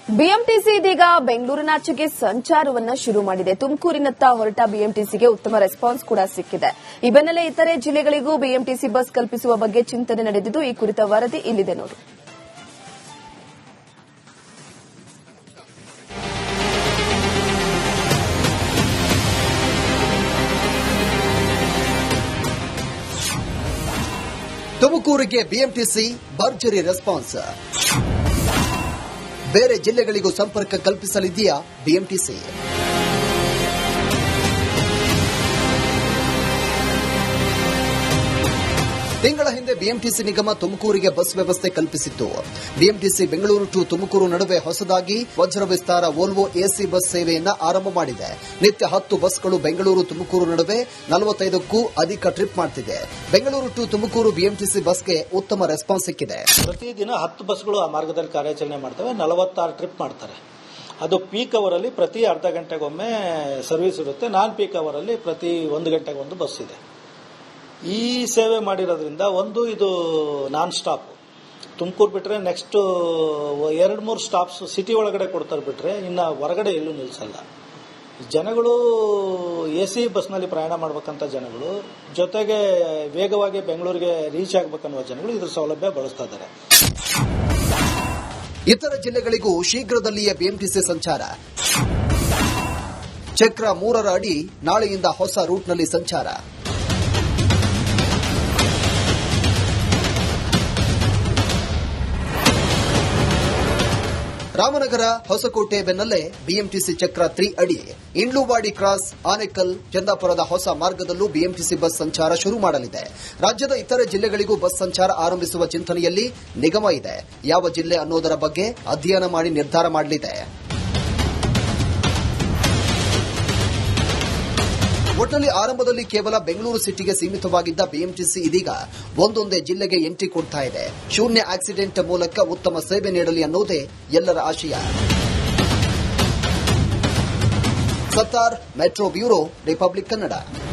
BMTC ಇದೀಗ ಬೆಂಗಳೂರಿನಾಚೆಗೆ ಸಂಚಾರವನ್ನ ಶುರು ಮಾಡಿದೆ. ತುಮಕೂರಿನತ್ತ ಹೊರಟ ಬಿಎಂಟಿಸಿಗೆ ಉತ್ತಮ ರೆಸ್ಪಾನ್ಸ್ ಕೂಡ ಸಿಕ್ಕಿದೆ. ಈ ಬೆನ್ನಲ್ಲೇ ಇತರೆ ಜಿಲ್ಲೆಗಳಿಗೂ ಬಿಎಂಟಿಸಿ ಬಸ್ ಕಲ್ಪಿಸುವ ಬಗ್ಗೆ ಚಿಂತನೆ ನಡೆದಿದ್ದು, ಈ ಕುರಿತ ವರದಿ ಇಲ್ಲಿದೆ ನೋಡಿ. ತುಮಕೂರಿಗೆ ಬಿಎಂಟಿಸಿ ಭರ್ಜರಿ ರೆಸ್ಪಾನ್ಸ್. ಬೇರೆ ಜಿಲ್ಲೆಗಳಿಗೂ ಸಂಪರ್ಕ ಕಲ್ಪಿಸಲಿದೆಯಾ ಬಿಎಂಟಿಸಿ? ತಿಂಗಳ ಹಿಂದೆ ಬಿಎಂಟಿಸಿ ನಿಗಮ ತುಮಕೂರಿಗೆ ಬಸ್ ವ್ಯವಸ್ಥೆ ಕಲ್ಪಿಸಿತ್ತು. ಬಿಎಂಟಿಸಿ ಬೆಂಗಳೂರು ಟು ತುಮಕೂರು ನಡುವೆ ಹೊಸದಾಗಿ ವಜ್ರ ವಿಸ್ತಾರ ವೋಲ್ವೋ ಎಸಿ ಬಸ್ ಸೇವೆಯನ್ನ ಆರಂಭ ಮಾಡಿದೆ. ನಿತ್ಯ 10 ಬಸ್ಗಳು ಬೆಂಗಳೂರು ತುಮಕೂರು ನಡುವೆ 45ಕ್ಕೂ ಅಧಿಕ ಟ್ರಿಪ್ ಮಾಡ್ತಿದೆ. ಬೆಂಗಳೂರು ಟು ತುಮಕೂರು ಬಿಎಂಟಿಸಿ ಬಸ್ಗೆ ಉತ್ತಮ ರೆಸ್ಪಾನ್ಸ್ ಸಿಕ್ಕಿದೆ. ಪ್ರತಿದಿನ 10 ಬಸ್ಗಳು ಆ ಮಾರ್ಗದಲ್ಲಿ ಕಾರ್ಯಾಚರಣೆ ಮಾಡ್ತವೆ. 46 ಟ್ರಿಪ್ ಮಾಡ್ತಾರೆ. ಅದು ಪೀಕ್ ಅವರ್ ಅಲ್ಲಿ ಪ್ರತಿ ಅರ್ಧ ಗಂಟೆಗೊಮ್ಮೆ ಸರ್ವಿಸ್ ಇರುತ್ತೆ. ನಾನ್ ಪೀಕ್ ಅವರ್ ಅಲ್ಲಿ ಪ್ರತಿ 1 ಗಂಟೆಗೆ ಒಂದು ಬಸ್ ಇದೆ. ಈ ಸೇವೆ ಮಾಡಿರೋದ್ರಿಂದ ಇದು ನಾನ್ ಸ್ಟಾಪ್. ತುಮಕೂರು ಬಿಟ್ರೆ ನೆಕ್ಸ್ಟ್ 2-3 ಸ್ಟಾಪ್ಸ್ ಸಿಟಿ ಒಳಗಡೆ ಕೊಡ್ತಾರೆ, ಬಿಟ್ರೆ ಇನ್ನ ಹೊರಗಡೆ ಎಲ್ಲೂ ನಿಲ್ಸಲ್ಲ. ಜನಗಳು ಎಸಿ ಬಸ್ನಲ್ಲಿ ಪ್ರಯಾಣ ಮಾಡಬೇಕಂತ ಜನಗಳು, ಜೊತೆಗೆ ವೇಗವಾಗಿ ಬೆಂಗಳೂರಿಗೆ ರೀಚ್ ಆಗಬೇಕನ್ನುವ ಜನಗಳು ಇದ್ರ ಸೌಲಭ್ಯ ಬಳಸ್ತಾ ಇದ್ದಾರೆ. ಇತರ ಜಿಲ್ಲೆಗಳಿಗೂ ಶೀಘ್ರದಲ್ಲಿಯೇ ಬಿಎಂಟಿಸಿ ಸಂಚಾರ. ಚಕ್ರ 3ರ ಅಡಿ ನಾಳೆಯಿಂದ ಹೊಸ ರೂಟ್ನಲ್ಲಿ ಸಂಚಾರ. ರಾಮನಗರ, ಹೊಸಕೋಟೆ ಬೆನ್ನಲ್ಲೇ ಬಿಎಂಟಿಸಿ ಚಕ್ರ 3 ಅಡಿ. ಇಂಡ್ಲುವಾಡಿ ಕ್ರಾಸ್, ಆನೇಕಲ್, ಚಂದಾಪುರದ ಹೊಸ ಮಾರ್ಗದಲ್ಲೂ ಬಿಎಂಟಿಸಿ ಬಸ್ ಸಂಚಾರ ಶುರು ಮಾಡಲಿದೆ. ರಾಜ್ಯದ ಇತರೆ ಜಿಲ್ಲೆಗಳಿಗೂ ಬಸ್ ಸಂಚಾರ ಆರಂಭಿಸುವ ಚಿಂತನೆಯಲ್ಲಿ ನಿಗಮ ಇದೆ. ಯಾವ ಜಿಲ್ಲೆ ಅನ್ನೋದರ ಬಗ್ಗೆ ಅಧ್ಯಯನ ಮಾಡಿ ನಿರ್ಧಾರ ಮಾಡಲಿದೆ. ಒಟ್ಟಿನಲ್ಲಿ ಆರಂಭದಲ್ಲಿ ಕೇವಲ ಬೆಂಗಳೂರು ಸಿಟಿಗೆ ಸೀಮಿತವಾಗಿದ್ದ ಬಿಎಂಟಿಸಿ ಇದೀಗ ಒಂದೊಂದೇ ಜಿಲ್ಲೆಗೆ ಎಂಟ್ರಿ ಕೊಡ್ತಾ ಇದೆ. ಶೂನ್ಯ ಆಕ್ಸಿಡೆಂಟ್ ಮೂಲಕ ಉತ್ತಮ ಸೇವೆ ನೀಡಲಿ ಅನ್ನೋದೇ ಎಲ್ಲರ ಆಶಯ. ಸತ್ತಾರ್, ಮೆಟ್ರೋ ಬ್ಯೂರೋ, ರಿಪಬ್ಲಿಕ್ ಕನ್ನಡ.